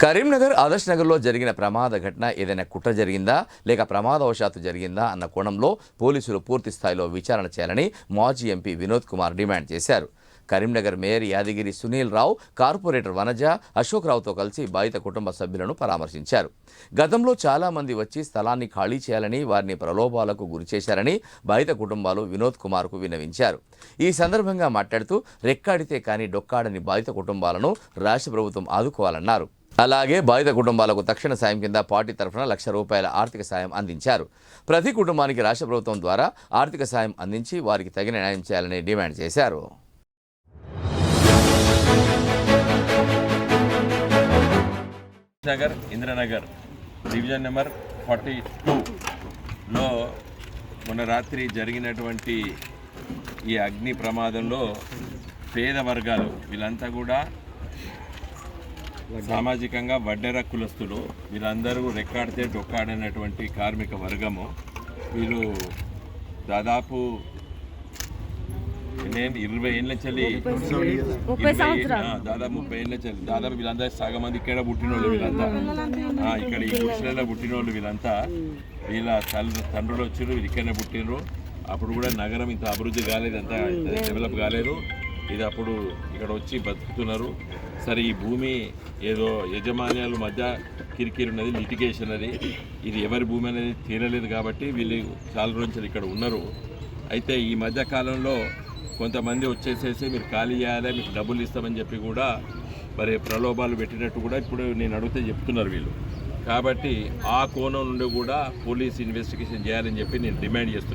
కరీంనగర్ ఆదర్శ్ నగర్లో జరిగిన ప్రమాద ఘటన ఏదైనా కుట్ర జరిగిందా లేక ప్రమాదవశాత్తు జరిగిందా అన్న కోణంలో పోలీసులు పూర్తి స్థాయిలో విచారణ చేయాలని మాజీ ఎంపీ వినోద్ కుమార్ డిమాండ్ చేశారు. కరీంనగర్ మేయర్ యాదగిరి సునీల్ రావు, కార్పొరేటర్ వనజ, అశోక్ రావుతో కలిసి బాధిత కుటుంబ సభ్యులను పరామర్శించారు. గతంలో చాలా మంది వచ్చి స్థలాన్ని ఖాళీ చేయాలని, వారిని ప్రలోభాలకు గురిచేశారని బాధిత కుటుంబాలు వినోద్ కుమార్కు విన్నవించారు. ఈ సందర్భంగా మాట్లాడుతూ రెక్కాడితే కానీ డొక్కాడని బాధిత కుటుంబాలను రాష్ట్ర ప్రభుత్వం ఆదుకోవాలన్నారు. అలాగే బాధిత కుటుంబాలకు తక్షణ సాయం కింద పార్టీ తరఫున ₹1,00,000 ఆర్థిక సాయం అందించారు. ప్రతి కుటుంబానికి రాష్ట్ర ప్రభుత్వం ద్వారా ఆర్థిక సాయం అందించి వారికి తగిన న్యాయం చేయాలని డిమాండ్ చేశారు. నగర్ ఇంద్రనగర్ డివిజన్ నెంబర్ 42లో మొన్న రాత్రి జరిగినటువంటి ఈ అగ్ని ప్రమాదంలో పేద వర్గాలు వీళ్ళంతా కూడా సామాజికంగా వడ్డెర కులస్తులు, వీళ్ళందరూ రెక్కాడితే డొక్కాడనటువంటి కార్మిక వర్గము. వీళ్ళు దాదాపు 20 ఏళ్ళ చలి, దాదాపు 30 ఏళ్ళ చలి, దాదాపు వీళ్ళంతా సగం మంది ఇక్కడ పుట్టినోళ్ళు. వీళ్ళంతా ఇక్కడ ఈ గుడిసెలలో పుట్టినోళ్ళు. వీళ్ళంతా వీళ్ళ తండ్రులు వచ్చారు, వీళ్ళు ఇక్కడనే పుట్టినరు. అప్పుడు కూడా నగరం ఇంత అభివృద్ధి కాలేదు, అంత డెవలప్ కాలేదు. ఇది అప్పుడు ఇక్కడ వచ్చి బతుకుతున్నారు. సరే, ఈ భూమి ఏదో యజమాన్యాల మధ్య కిరికిరి ఉన్నది, లిటిగేషన్ అది. ఇది ఎవరి భూమి అనేది తేలలేదు కాబట్టి వీళ్ళు చాలా రోజులు ఇక్కడ ఉన్నారు. అయితే ఈ మధ్య కాలంలో కొంతమంది వచ్చేసేసి మీరు ఖాళీ చేయాలి, మీకు డబ్బులు ఇస్తామని చెప్పి కూడా మరి ప్రలోభాలు పెట్టినట్టు కూడా ఇప్పుడు నేను అడిగితే చెప్తున్నారు వీళ్ళు. కాబట్టి ఆ కోణం నుండి కూడా పోలీస్ ఇన్వెస్టిగేషన్ చేయాలని చెప్పి నేను డిమాండ్ చేస్తున్నాను.